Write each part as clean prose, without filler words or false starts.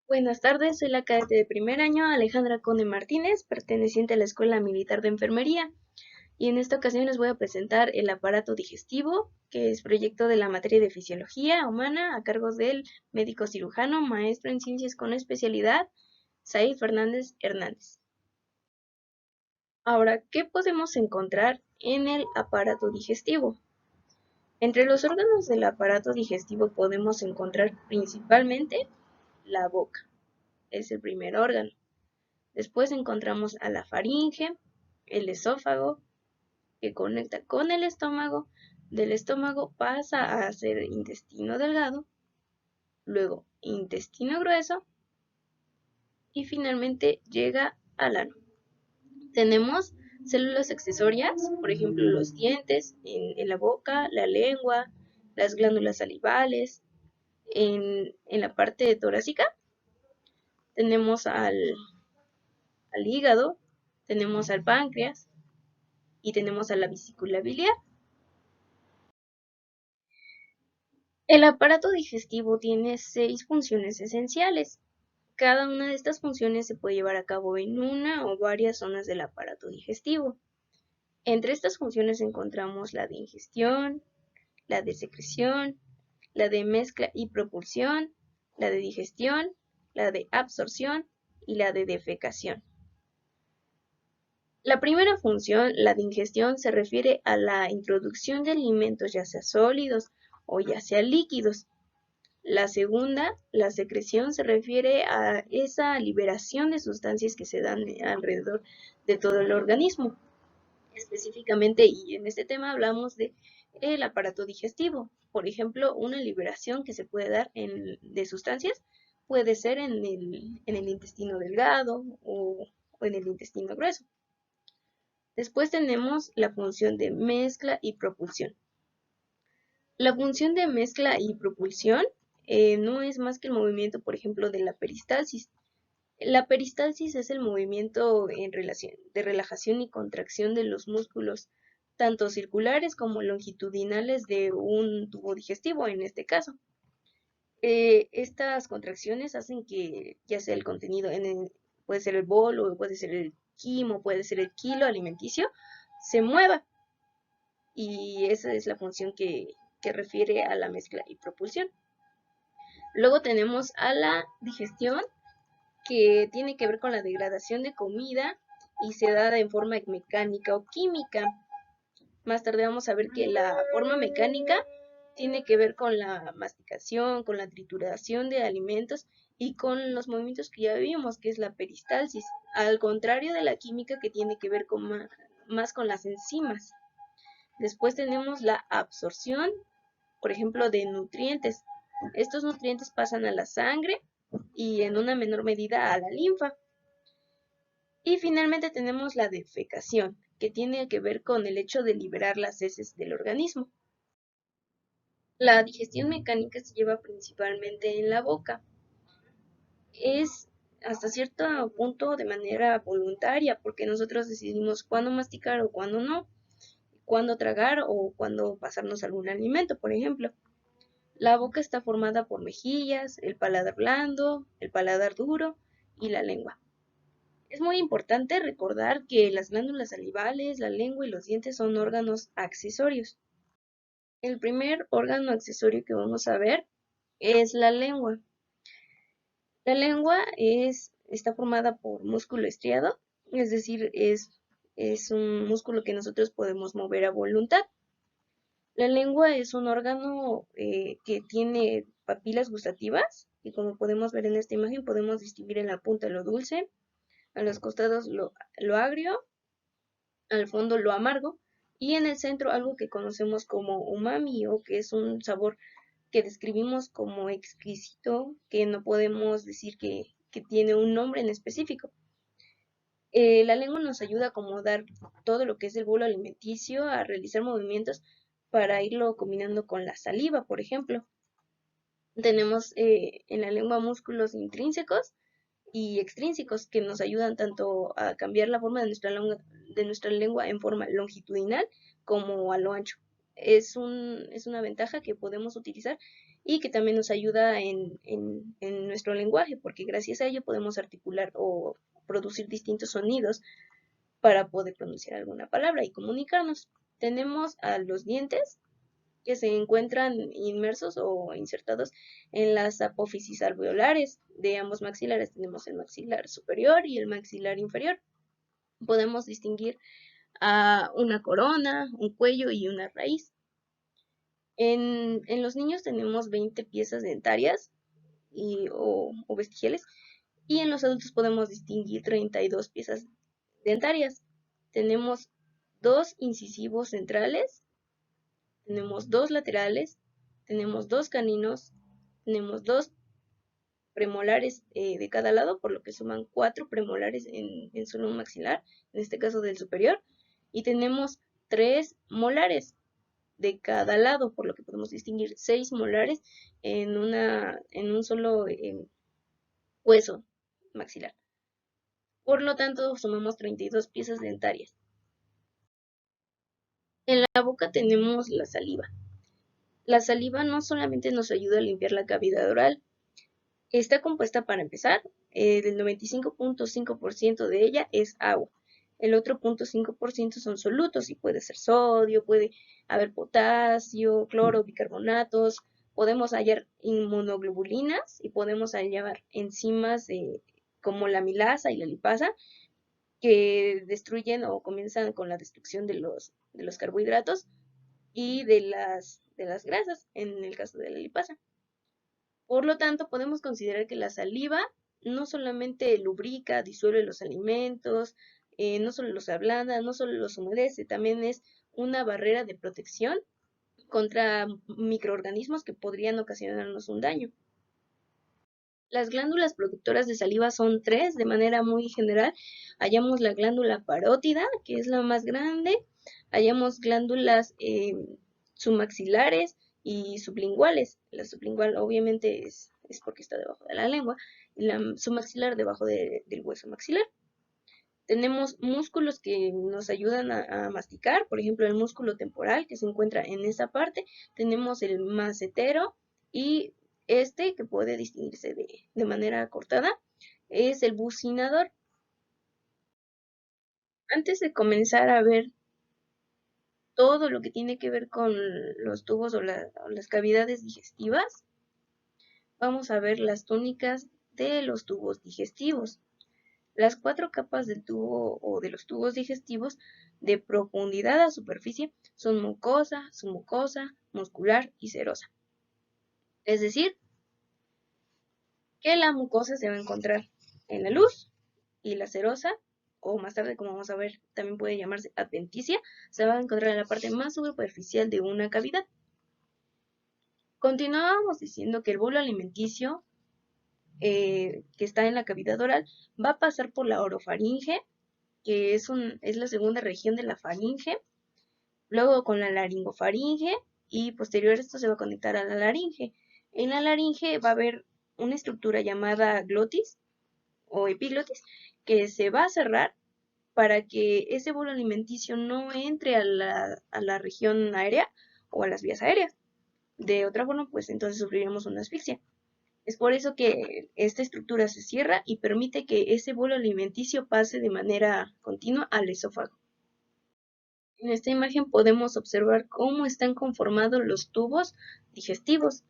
Buenas tardes, soy la cadete de primer año Alejandra Conde Martínez, perteneciente a la Escuela Militar de Enfermería, y en esta ocasión les voy a presentar el aparato digestivo, que es proyecto de la materia de fisiología humana a cargo del médico cirujano, maestro en ciencias con especialidad, Said Fernández Hernández. Ahora, ¿qué podemos encontrar en el aparato digestivo? Entre los órganos del aparato digestivo podemos encontrar principalmente la boca, es el primer órgano. Después encontramos a la faringe, el esófago, que conecta con el estómago. Del estómago pasa a ser intestino delgado, luego intestino grueso y finalmente llega al ano. Tenemos células accesorias, por ejemplo los dientes, en la boca, la lengua, las glándulas salivales. En la parte torácica tenemos al hígado, tenemos al páncreas y tenemos a la vesícula biliar. El aparato digestivo tiene 6 funciones esenciales. Cada una de estas funciones se puede llevar a cabo en una o varias zonas del aparato digestivo. Entre estas funciones encontramos la de ingestión, la de secreción, la de mezcla y propulsión, la de digestión, la de absorción y la de defecación. La primera función, la de ingestión, se refiere a la introducción de alimentos ya sea sólidos o ya sea líquidos. La segunda, la secreción, se refiere a esa liberación de sustancias que se dan alrededor de todo el organismo. Específicamente, y en este tema hablamos de el aparato digestivo. Por ejemplo, una liberación que se puede dar de sustancias puede ser en el intestino delgado o en el intestino grueso. Después tenemos la función de mezcla y propulsión. La función de mezcla y propulsión no es más que el movimiento, por ejemplo, de la peristalsis. La peristalsis es el movimiento de relajación y contracción de los músculos, tanto circulares como longitudinales de un tubo digestivo, en este caso. Estas contracciones hacen que ya sea el contenido, puede ser el bol, o puede ser el quimo, puede ser el kilo alimenticio, se mueva. Y esa es la función que refiere a la mezcla y propulsión. Luego tenemos a la digestión, que tiene que ver con la degradación de comida y se da en forma mecánica o química. Más tarde vamos a ver que la forma mecánica tiene que ver con la masticación, con la trituración de alimentos y con los movimientos que ya vimos, que es la peristalsis, al contrario de la química, que tiene que ver más con las enzimas. Después tenemos la absorción, por ejemplo, de nutrientes. Estos nutrientes pasan a la sangre y en una menor medida a la linfa. Y finalmente tenemos la defecación, que tiene que ver con el hecho de liberar las heces del organismo. La digestión mecánica se lleva principalmente en la boca. Es hasta cierto punto de manera voluntaria, porque nosotros decidimos cuándo masticar o cuándo no, cuándo tragar o cuándo pasarnos algún alimento, por ejemplo. La boca está formada por mejillas, el paladar blando, el paladar duro y la lengua. Es muy importante recordar que las glándulas salivales, la lengua y los dientes son órganos accesorios. El primer órgano accesorio que vamos a ver es la lengua. La lengua está formada por músculo estriado, es decir, es un músculo que nosotros podemos mover a voluntad. La lengua es un órgano que tiene papilas gustativas, y como podemos ver en esta imagen, podemos distinguir en la punta lo dulce, a los costados lo agrio, al fondo lo amargo, y en el centro algo que conocemos como umami, o que es un sabor que describimos como exquisito, que no podemos decir que tiene un nombre en específico. La lengua nos ayuda a acomodar todo lo que es el bolo alimenticio, a realizar movimientos para irlo combinando con la saliva, por ejemplo. Tenemos en la lengua músculos intrínsecos y extrínsecos que nos ayudan tanto a cambiar la forma de nuestra lengua en forma longitudinal como a lo ancho. Es una ventaja que podemos utilizar y que también nos ayuda en nuestro lenguaje, porque gracias a ello podemos articular o producir distintos sonidos para poder pronunciar alguna palabra y comunicarnos. Tenemos a los dientes que se encuentran inmersos o insertados en las apófisis alveolares de ambos maxilares. Tenemos el maxilar superior y el maxilar inferior. Podemos distinguir a una corona, un cuello y una raíz. En los niños tenemos 20 piezas dentarias o vestigiales, y en los adultos podemos distinguir 32 piezas dentarias. Tenemos dos incisivos centrales, tenemos dos laterales, tenemos dos caninos, tenemos dos premolares de cada lado, por lo que suman 4 premolares en solo un maxilar, en este caso del superior, y tenemos 3 molares de cada lado, por lo que podemos distinguir 6 molares en un solo hueso maxilar. Por lo tanto, sumamos 32 piezas dentarias. En la boca tenemos la saliva. La saliva no solamente nos ayuda a limpiar la cavidad oral, está compuesta, para empezar, del 95.5% de ella es agua. El otro 0.5% son solutos y puede ser sodio, puede haber potasio, cloro, bicarbonatos. Podemos hallar inmunoglobulinas y podemos hallar enzimas como la milasa y la lipasa, que destruyen o comienzan con la destrucción de los carbohidratos y de las grasas, en el caso de la lipasa. Por lo tanto, podemos considerar que la saliva no solamente lubrica, disuelve los alimentos, no solo los ablanda, no solo los humedece, también es una barrera de protección contra microorganismos que podrían ocasionarnos un daño. Las glándulas productoras de saliva son 3 de manera muy general. Hallamos la glándula parótida, que es la más grande. Hallamos glándulas submaxilares y sublinguales. La sublingual obviamente es porque está debajo de la lengua, y la submaxilar debajo del hueso maxilar. Tenemos músculos que nos ayudan a masticar, por ejemplo el músculo temporal que se encuentra en esa parte. Tenemos el macetero, y este, que puede distinguirse de manera cortada, es el bucinador. Antes de comenzar a ver todo lo que tiene que ver con los tubos o las cavidades digestivas, vamos a ver las túnicas de los tubos digestivos. Las 4 capas del tubo o de los tubos digestivos de profundidad a superficie son mucosa, submucosa, muscular y serosa. Es decir, que la mucosa se va a encontrar en la luz, y la serosa, o más tarde, como vamos a ver, también puede llamarse adventicia, se va a encontrar en la parte más superficial de una cavidad. Continuábamos diciendo que el bolo alimenticio que está en la cavidad oral va a pasar por la orofaringe, que es la segunda región de la faringe, luego con la laringofaringe, y posterior a esto se va a conectar a la laringe. En la laringe va a haber una estructura llamada glotis o epiglotis, que se va a cerrar para que ese bolo alimenticio no entre a la región aérea o a las vías aéreas. De otra forma, pues entonces sufriríamos una asfixia. Es por eso que esta estructura se cierra y permite que ese bolo alimenticio pase de manera continua al esófago. En esta imagen podemos observar cómo están conformados los tubos digestivos.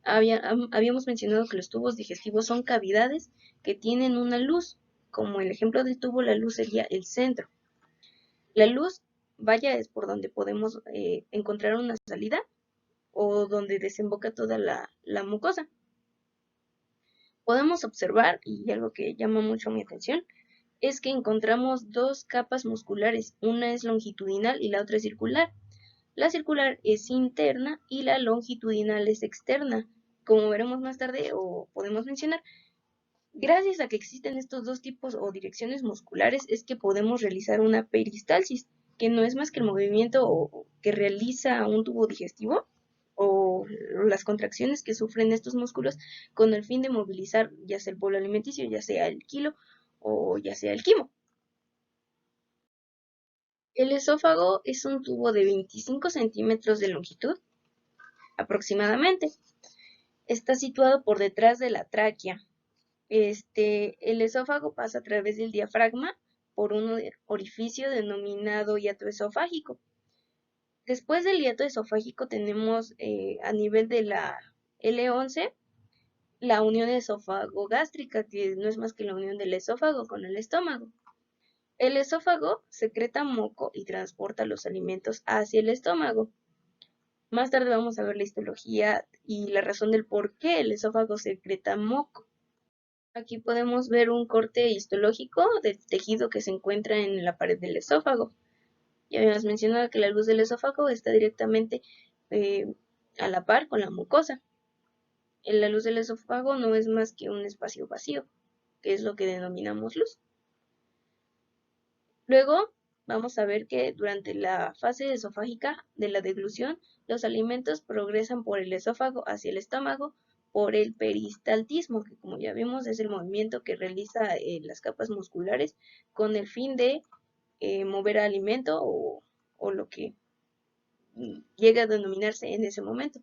Habíamos mencionado que los tubos digestivos son cavidades que tienen una luz. Como el ejemplo del tubo, la luz sería el centro. La luz, vaya, es por donde podemos encontrar una salida o donde desemboca toda la mucosa. Podemos observar, y algo que llama mucho mi atención, es que encontramos 2 capas musculares, una es longitudinal y la otra es circular. La circular es interna y la longitudinal es externa. Como veremos más tarde o podemos mencionar, gracias a que existen estos 2 tipos o direcciones musculares es que podemos realizar una peristalsis, que no es más que el movimiento que realiza un tubo digestivo o las contracciones que sufren estos músculos con el fin de movilizar ya sea el bolo alimenticio, ya sea el quilo o ya sea el quimo. El esófago es un tubo de 25 centímetros de longitud aproximadamente. está situado por detrás de la tráquea. El esófago pasa a través del diafragma por un orificio denominado hiato esofágico. Después del hiato esofágico tenemos a nivel de la L11 la unión esófago-gástrica, que no es más que la unión del esófago con el estómago. El esófago secreta moco y transporta los alimentos hacia el estómago. Más tarde vamos a ver la histología y la razón del por qué el esófago secreta moco. Aquí podemos ver un corte histológico del tejido que se encuentra en la pared del esófago. Ya habíamos mencionado que la luz del esófago está directamente a la par con la mucosa. La luz del esófago no es más que un espacio vacío, que es lo que denominamos luz. Luego vamos a ver que durante la fase esofágica de la deglución, los alimentos progresan por el esófago hacia el estómago por el peristaltismo, que como ya vimos es el movimiento que realiza las capas musculares con el fin de mover alimento o lo que llega a denominarse en ese momento.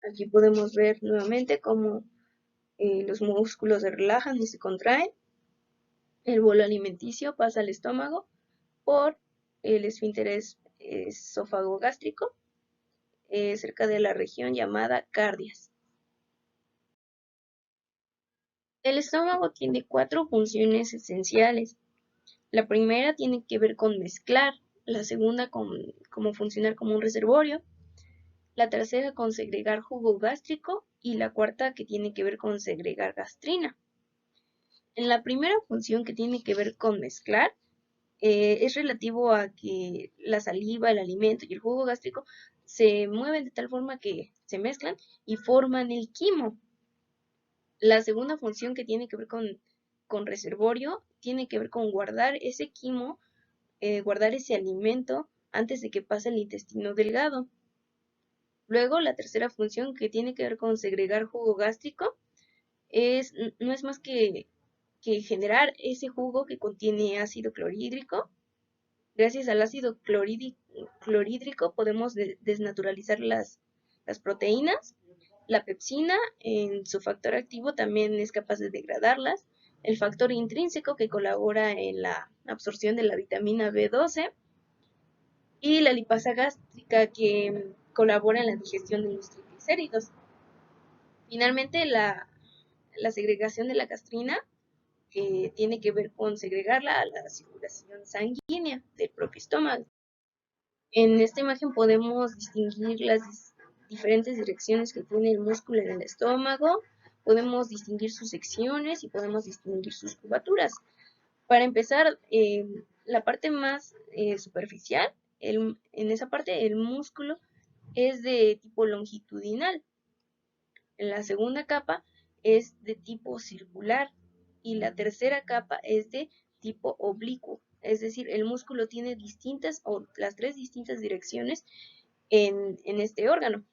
Aquí podemos ver nuevamente cómo los músculos se relajan y se contraen. El bolo alimenticio pasa al estómago por el esfínter esófago-gástrico cerca de la región llamada cardias. El estómago tiene 4 funciones esenciales. La primera tiene que ver con mezclar, la segunda con funcionar como un reservorio, la tercera con segregar jugo gástrico y la cuarta que tiene que ver con segregar gastrina. En la primera función que tiene que ver con mezclar, es relativo a que la saliva, el alimento y el jugo gástrico se mueven de tal forma que se mezclan y forman el quimo. La segunda función que tiene que ver con reservorio tiene que ver con guardar ese quimo, guardar ese alimento antes de que pase al intestino delgado. Luego, la tercera función que tiene que ver con segregar jugo gástrico no es más que generar ese jugo que contiene ácido clorhídrico. Gracias al ácido clorhídrico podemos desnaturalizar las proteínas. La pepsina, en su factor activo, también es capaz de degradarlas. El factor intrínseco que colabora en la absorción de la vitamina B12 y la lipasa gástrica que colabora en la digestión de los triglicéridos. Finalmente, la segregación de la gastrina, que tiene que ver con segregarla a la circulación sanguínea del propio estómago. En esta imagen podemos distinguir las diferentes direcciones que tiene el músculo en el estómago, podemos distinguir sus secciones y podemos distinguir sus curvaturas. Para empezar, la parte más superficial, en esa parte el músculo es de tipo longitudinal. En la segunda capa es de tipo circular y la tercera capa es de tipo oblicuo. Es decir, el músculo tiene las 3 distintas direcciones en este órgano.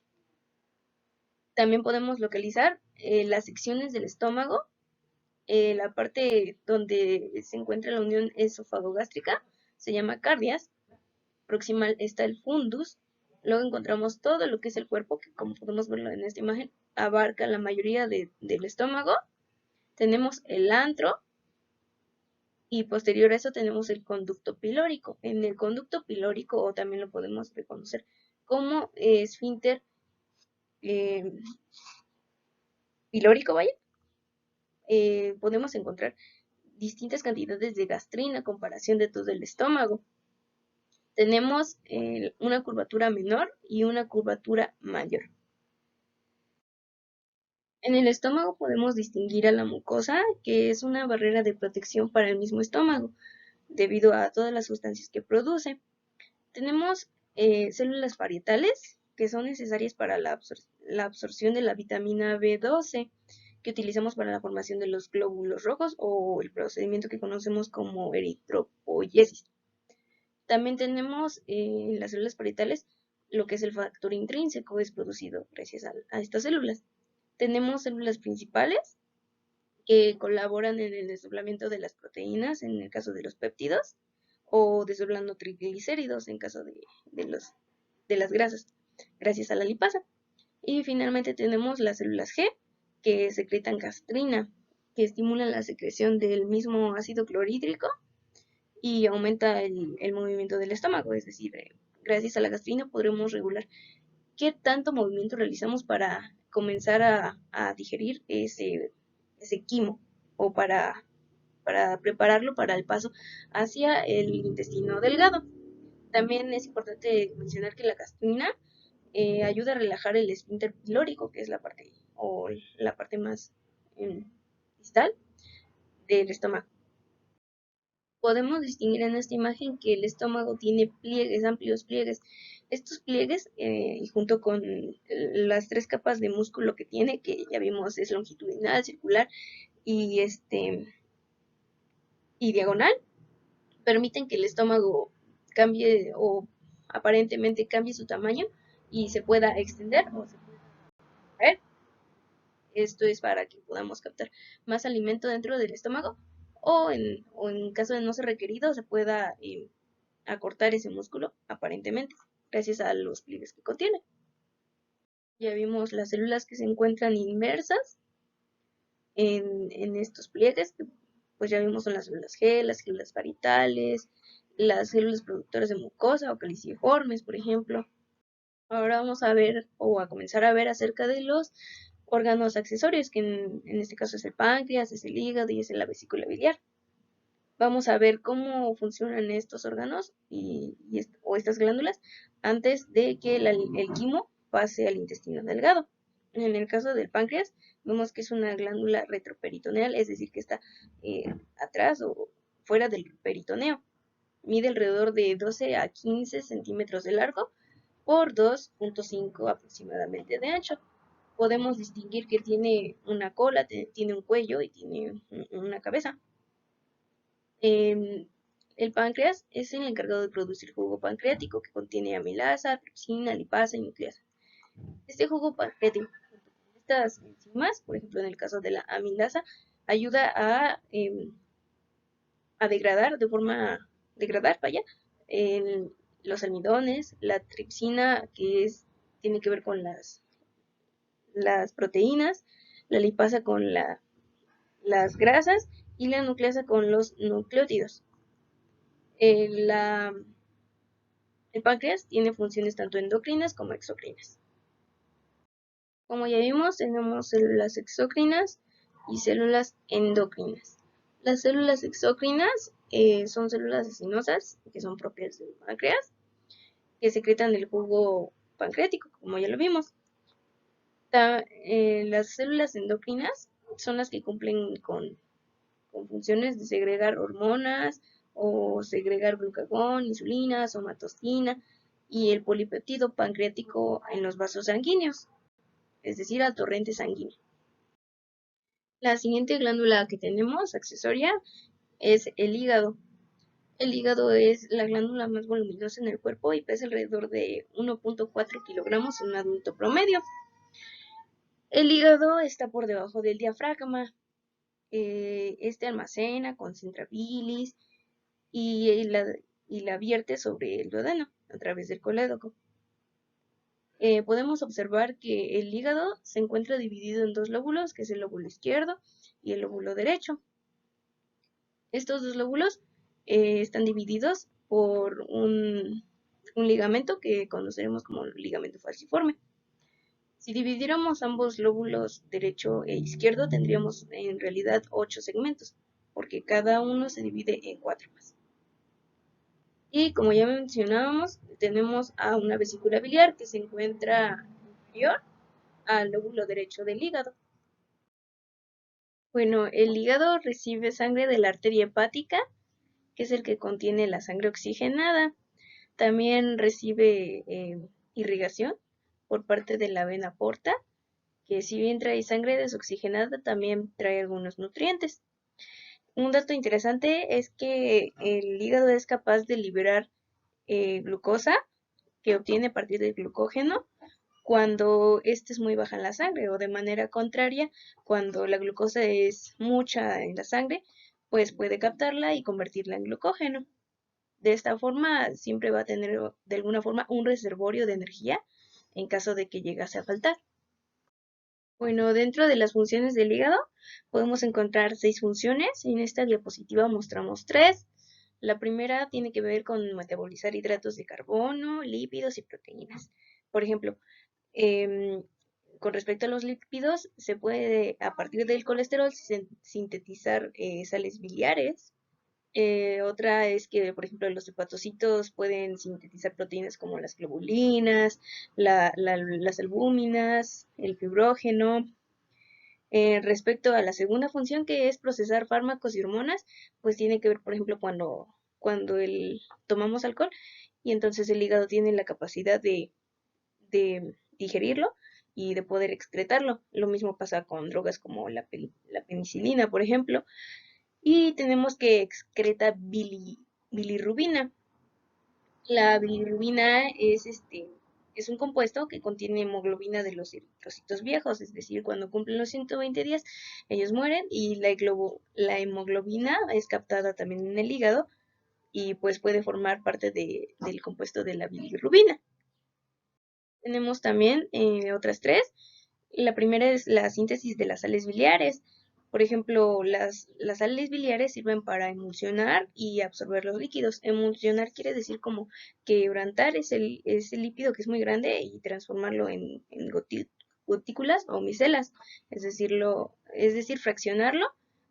También podemos localizar las secciones del estómago, la parte donde se encuentra la unión esófago-gástrica se llama cardias, proximal está el fundus, luego encontramos todo lo que es el cuerpo, que como podemos verlo en esta imagen, abarca la mayoría del estómago. Tenemos el antro y posterior a eso tenemos el conducto pilórico. En el conducto pilórico, o también lo podemos reconocer como esfínter pilórico, vaya, podemos encontrar distintas cantidades de gastrina a comparación de todo el estómago. Tenemos una curvatura menor y una curvatura mayor. En el estómago podemos distinguir a la mucosa, que es una barrera de protección para el mismo estómago, debido a todas las sustancias que produce. Tenemos células parietales, que son necesarias para la absorción de la vitamina B12, que utilizamos para la formación de los glóbulos rojos o el procedimiento que conocemos como eritropoyesis. También tenemos en las células parietales lo que es el factor intrínseco, es producido gracias a estas células. Tenemos células principales que colaboran en el desdoblamiento de las proteínas en el caso de los péptidos o desdoblando triglicéridos en caso de las grasas, gracias a la lipasa. Y finalmente tenemos las células G, que secretan gastrina, que estimulan la secreción del mismo ácido clorhídrico y aumenta el movimiento del estómago. Es decir, gracias a la gastrina podremos regular qué tanto movimiento realizamos para comenzar a digerir ese quimo, o para prepararlo para el paso hacia el intestino delgado. También es importante mencionar que la gastrina ayuda a relajar el esfínter pilórico, que es la parte más eh, distal del estómago. Podemos distinguir en esta imagen que el estómago tiene pliegues, amplios pliegues. Estos pliegues, y junto con las 3 capas de músculo que tiene, que ya vimos es longitudinal, circular y y diagonal, permiten que el estómago cambie, o aparentemente cambie su tamaño y se pueda extender o se pueda caer. Esto es para que podamos captar más alimento dentro del estómago, o en caso de no ser requerido se pueda acortar ese músculo aparentemente gracias a los pliegues que contiene. Ya vimos las células que se encuentran inmersas en estos pliegues, que pues ya vimos son las células G, las células parietales, las células productoras de mucosa o caliciformes, por ejemplo. Ahora vamos a ver, o a comenzar a ver, acerca de los órganos accesorios, que en este caso es el páncreas, es el hígado y es la vesícula biliar. Vamos a ver cómo funcionan estos órganos o estas glándulas antes de que el quimo pase al intestino delgado. En el caso del páncreas, vemos que es una glándula retroperitoneal, es decir, que está atrás o fuera del peritoneo. Mide alrededor de 12 a 15 centímetros de largo por 2.5 aproximadamente de ancho. Podemos distinguir que tiene una cola, tiene un cuello y tiene una cabeza. El páncreas es el encargado de producir jugo pancreático, que contiene amilasa, tripsina, lipasa y nucleasa. Este jugo pancreático, estas enzimas, por ejemplo en el caso de la amilasa, ayuda a degradar, vaya, los almidones, la tripsina, tiene que ver con las proteínas, la lipasa con las grasas y la nucleasa con los nucleótidos. El páncreas tiene funciones tanto endocrinas como exocrinas. Como ya vimos, tenemos células exocrinas y células endocrinas. Las células exocrinas son células acinosas, que son propias del páncreas, que secretan el jugo pancreático, como ya lo vimos. Las células endocrinas son las que cumplen con funciones de segregar hormonas o segregar glucagón, insulina, somatostina y el polipeptido pancreático en los vasos sanguíneos, es decir, al torrente sanguíneo. La siguiente glándula que tenemos, accesoria, es el hígado. El hígado es la glándula más voluminosa en el cuerpo y pesa alrededor de 1.4 kilogramos en un adulto promedio. El hígado está por debajo del diafragma. Este almacena, concentra bilis y la vierte sobre el duodeno a través del colédoco. Podemos observar que el hígado se encuentra dividido en 2 lóbulos, que es el lóbulo izquierdo y el lóbulo derecho. Estos 2 lóbulos están divididos por un ligamento que conoceremos como ligamento falciforme. Si dividiéramos ambos lóbulos derecho e izquierdo, tendríamos en realidad 8 segmentos, porque cada uno se divide en 4 más. Y como ya mencionábamos, tenemos a una vesícula biliar que se encuentra inferior al lóbulo derecho del hígado. Bueno, el hígado recibe sangre de la arteria hepática, que es el que contiene la sangre oxigenada. También recibe irrigación por parte de la vena porta, que si bien trae sangre desoxigenada, también trae algunos nutrientes. Un dato interesante es que el hígado es capaz de liberar glucosa, que obtiene a partir del glucógeno, cuando éste es muy baja en la sangre, o de manera contraria, cuando la glucosa es mucha en la sangre, pues puede captarla y convertirla en glucógeno. De esta forma siempre va a tener de alguna forma un reservorio de energía en caso de que llegase a faltar. Bueno, dentro de las funciones del hígado podemos encontrar 6 funciones. En esta diapositiva mostramos 3. La primera tiene que ver con metabolizar hidratos de carbono, lípidos y proteínas. Por ejemplo, em, con respecto a los lípidos, se puede, a partir del colesterol, sintetizar sales biliares. Otra es que, por ejemplo, los hepatocitos pueden sintetizar proteínas como las globulinas, las albúminas, el fibrógeno. Respecto a la segunda función, que es procesar fármacos y hormonas, pues tiene que ver, por ejemplo, cuando tomamos alcohol y entonces el hígado tiene la capacidad de digerirlo y de poder excretarlo. Lo mismo pasa con drogas como la penicilina, por ejemplo, y tenemos que excreta bilirrubina. La bilirrubina es un compuesto que contiene hemoglobina de los eritrocitos viejos, es decir, cuando cumplen los 120 días, ellos mueren y la hemoglobina es captada también en el hígado y pues puede formar parte del compuesto de la bilirrubina. Tenemos también otras 3. La primera es la síntesis de las sales biliares. Por ejemplo, las sales biliares sirven para emulsionar y absorber los líquidos. Emulsionar quiere decir como quebrantar ese lípido que es muy grande y transformarlo en gotículas o micelas, es decir, fraccionarlo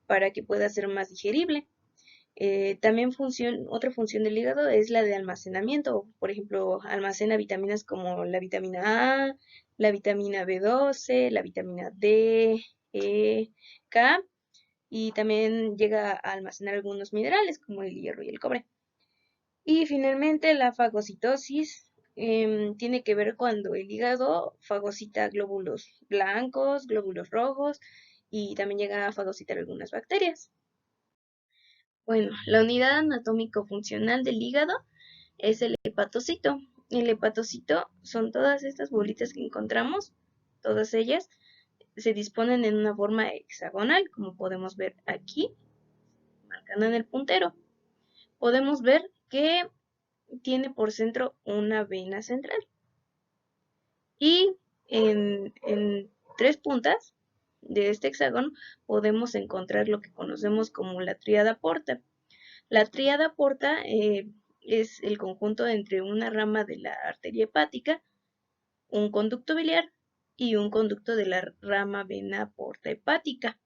para que pueda ser más digerible. También otra función del hígado es la de almacenamiento. Por ejemplo, almacena vitaminas como la vitamina A, la vitamina B12, la vitamina D, E, K, y también llega a almacenar algunos minerales como el hierro y el cobre. Y finalmente la fagocitosis tiene que ver cuando el hígado fagocita glóbulos blancos, glóbulos rojos y también llega a fagocitar algunas bacterias. Bueno, la unidad anatómico-funcional del hígado es el hepatocito. El hepatocito son todas estas bolitas que encontramos, todas ellas se disponen en una forma hexagonal, como podemos ver aquí, marcando en el puntero. Podemos ver que tiene por centro una vena central y en 3 puntas de este hexágono podemos encontrar lo que conocemos como la tríada porta. La tríada porta es el conjunto entre una rama de la arteria hepática, un conducto biliar y un conducto de la rama vena porta hepática.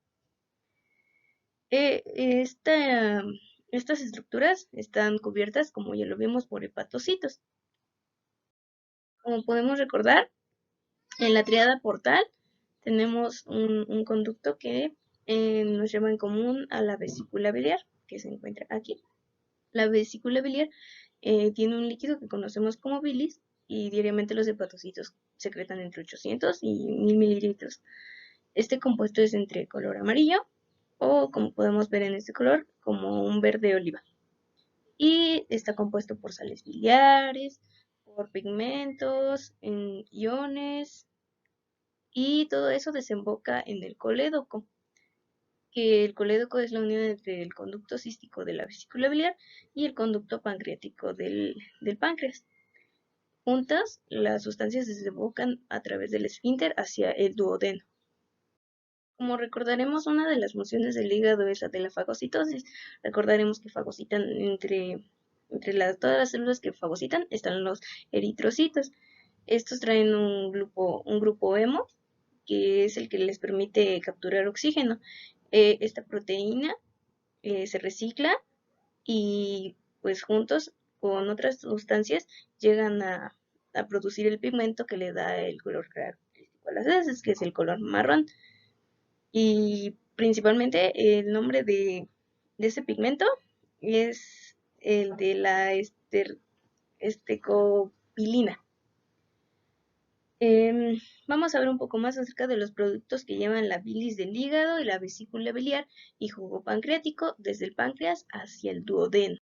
Eh, esta- estas estructuras están cubiertas, como ya lo vimos, por hepatocitos. Como podemos recordar, en la tríada portal tenemos un conducto que nos lleva en común a la vesícula biliar, que se encuentra aquí. La vesícula biliar tiene un líquido que conocemos como bilis y diariamente los hepatocitos secretan entre 800 y 1000 mililitros. Este compuesto es entre color amarillo o, como podemos ver en este color, como un verde oliva. Y está compuesto por sales biliares, por pigmentos, en iones, y todo eso desemboca en el colédoco, que el colédoco es la unión entre el conducto cístico de la vesícula biliar y el conducto pancreático del páncreas. Juntas, las sustancias desembocan a través del esfínter hacia el duodeno. Como recordaremos, una de las funciones del hígado es la de la fagocitosis. Recordaremos que fagocitan todas las células que fagocitan están los eritrocitos. Estos traen un grupo hemo, que es el que les permite capturar oxígeno. Esta proteína se recicla y pues juntos con otras sustancias llegan a producir el pigmento que le da el color característico a las heces, que es el color marrón. Y principalmente el nombre de ese pigmento es el de la estecopilina. Vamos a ver un poco más acerca de los productos que llevan la bilis del hígado y la vesícula biliar y jugo pancreático desde el páncreas hacia el duodeno.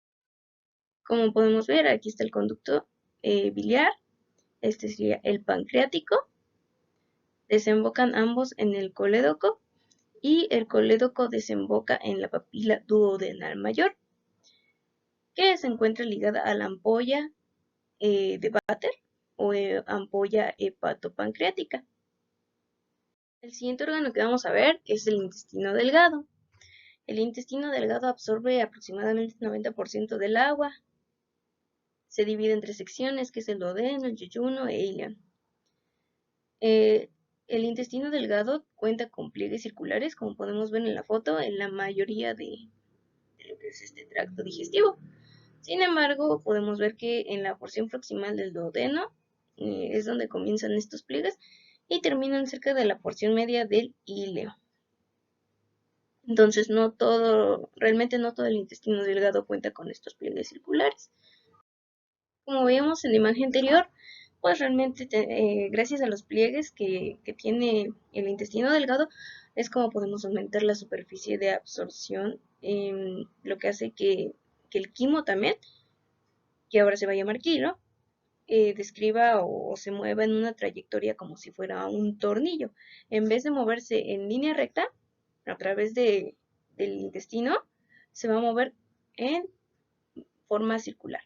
Como podemos ver, aquí está el conducto biliar, este sería el pancreático, desembocan ambos en el colédoco y el colédoco desemboca en la papila duodenal mayor, que se encuentra ligada a la ampolla de Vater o ampolla hepatopancreática. El siguiente órgano que vamos a ver es el intestino delgado. El intestino delgado absorbe aproximadamente el 90% del agua. Se divide en tres secciones, que es el duodeno, el yeyuno e ilion. El intestino delgado cuenta con pliegues circulares, como podemos ver en la foto, en la mayoría de lo que es este tracto digestivo. Sin embargo, podemos ver que en la porción proximal del duodeno es donde comienzan estos pliegues y terminan cerca de la porción media del ileo. Entonces, realmente no todo el intestino delgado cuenta con estos pliegues circulares. Como veíamos en la imagen anterior, pues realmente gracias a los pliegues que tiene el intestino delgado es como podemos aumentar la superficie de absorción, lo que hace que el quimo también, que ahora se va a llamar kilo, describa o se mueva en una trayectoria como si fuera un tornillo. En vez de moverse en línea recta a través del intestino, se va a mover en forma circular.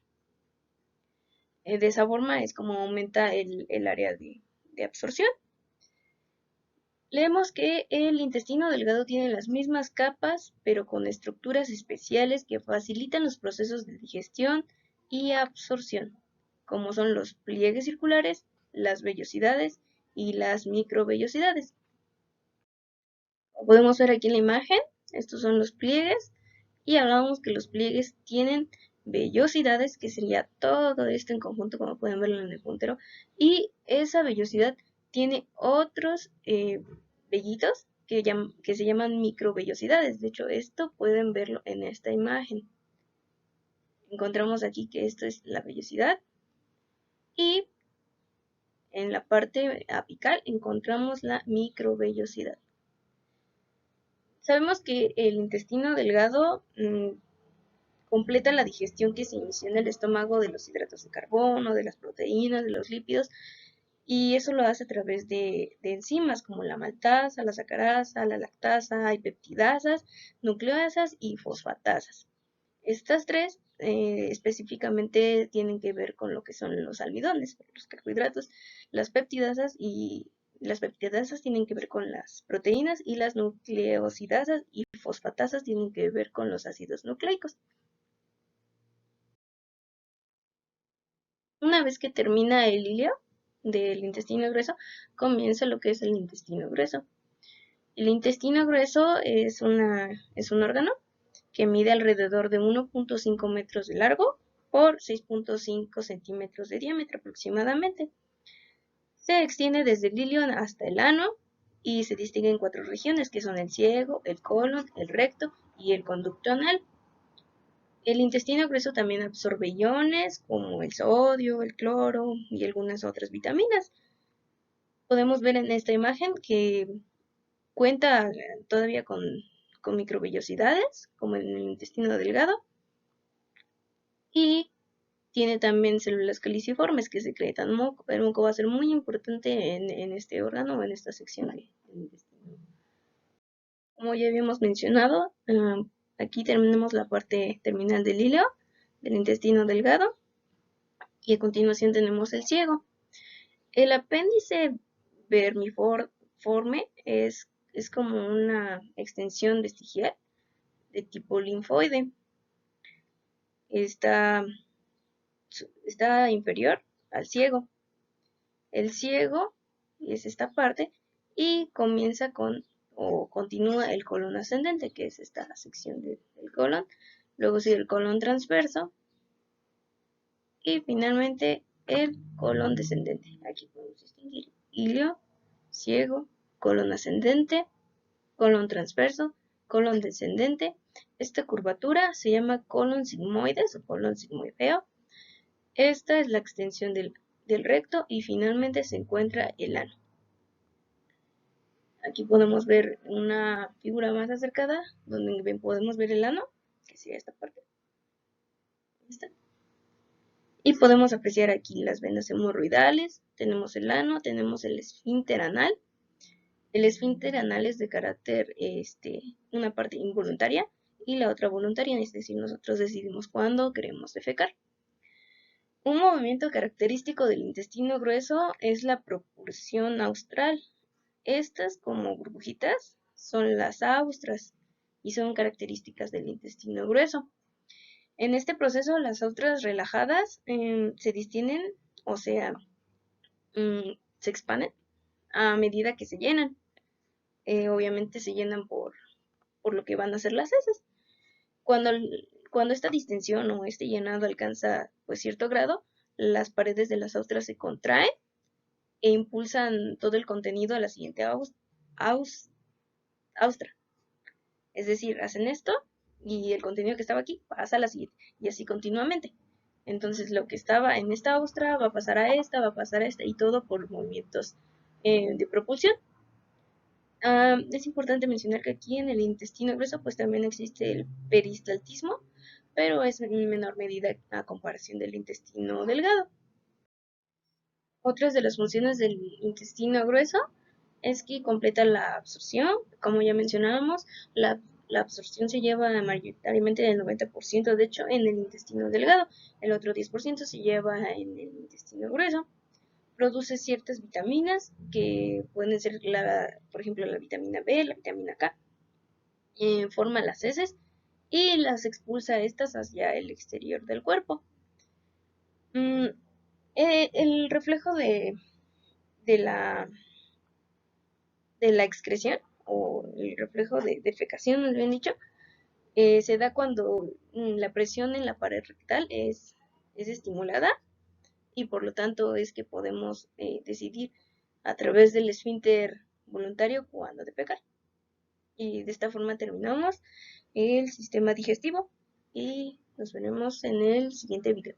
De esa forma es como aumenta el área de absorción. Leemos que el intestino delgado tiene las mismas capas, pero con estructuras especiales que facilitan los procesos de digestión y absorción, como son los pliegues circulares, las vellosidades y las microvellosidades. Como podemos ver aquí en la imagen, estos son los pliegues y hablamos que los pliegues tienen vellosidades, que sería todo esto en conjunto, como pueden verlo en el puntero, y esa vellosidad tiene otros vellitos que se llaman microvellosidades. De hecho, esto pueden verlo en esta imagen. Encontramos aquí que esto es la vellosidad y en la parte apical encontramos la microvellosidad. Sabemos que el intestino delgado completa la digestión que se inició en el estómago de los hidratos de carbono, de las proteínas, de los lípidos, y eso lo hace a través de enzimas como la maltasa, la sacarasa, la lactasa, hay peptidasas, nucleasas y fosfatasas. Estas tres específicamente tienen que ver con lo que son los almidones, los carbohidratos, las peptidasas y las peptidasas tienen que ver con las proteínas y las nucleosidasas y fosfatasas tienen que ver con los ácidos nucleicos. Una vez que termina el hilio del intestino grueso, comienza lo que es el intestino grueso. El intestino grueso es un órgano que mide alrededor de 1.5 metros de largo por 6.5 centímetros de diámetro aproximadamente. Se extiende desde el ilion hasta el ano y se distingue en 4 regiones, que son el ciego, el colon, el recto y el conducto anal. El intestino grueso también absorbe iones como el sodio, el cloro y algunas otras vitaminas. Podemos ver en esta imagen que cuenta todavía con microvellosidades, como en el intestino delgado, y tiene también células caliciformes que secretan moco. El moco va a ser muy importante en este órgano o en esta sección del intestino. Como ya habíamos mencionado, aquí tenemos la parte terminal del hilo, del intestino delgado, y a continuación tenemos el ciego. El apéndice vermiforme es como una extensión vestigial de tipo linfoide. Está inferior al ciego. El ciego es esta parte y comienza o continúa el colon ascendente, que es esta sección del colon. Luego sigue el colon transverso y finalmente el colon descendente. Aquí podemos distinguir ilio, ciego, colon ascendente, colon transverso, colon descendente. Esta curvatura se llama colon sigmoides o colon sigmoideo. Esta es la extensión del recto y finalmente se encuentra el ano. Aquí podemos ver una figura más acercada donde podemos ver el ano, que sería esta parte. Esta. Y podemos apreciar aquí las venas hemorroidales, tenemos el ano, tenemos el esfínter anal. El esfínter anal es de carácter, una parte involuntaria y la otra voluntaria, es decir, nosotros decidimos cuándo queremos defecar. Un movimiento característico del intestino grueso es la propulsión austral. Estas, como burbujitas, son las austras y son características del intestino grueso. En este proceso, las austras relajadas se distienden, o sea, se expanden a medida que se llenan. Obviamente se llenan por lo que van a ser las heces. Cuando esta distensión o este llenado alcanza pues cierto grado, las paredes de las austras se contraen e impulsan todo el contenido a la siguiente austra. Es decir, hacen esto y el contenido que estaba aquí pasa a la siguiente y así continuamente. Entonces lo que estaba en esta austra va a pasar a esta, va a pasar a esta y todo por movimientos de propulsión. Es importante mencionar que aquí en el intestino grueso pues también existe el peristaltismo, pero es en menor medida a comparación del intestino delgado. Otras de las funciones del intestino grueso es que completa la absorción. Como ya mencionábamos, la absorción se lleva mayoritariamente del 90%, de hecho, en el intestino delgado. El otro 10% se lleva en el intestino grueso. Produce ciertas vitaminas que pueden ser, por ejemplo, la vitamina B, la vitamina K. Forma las heces y las expulsa estas hacia el exterior del cuerpo. Mm, el reflejo de la de la excreción o el reflejo de defecación, más bien dicho, se da cuando la presión en la pared rectal es estimulada y por lo tanto es que podemos decidir a través del esfínter voluntario cuándo defecar. Y de esta forma terminamos el sistema digestivo y nos veremos en el siguiente video.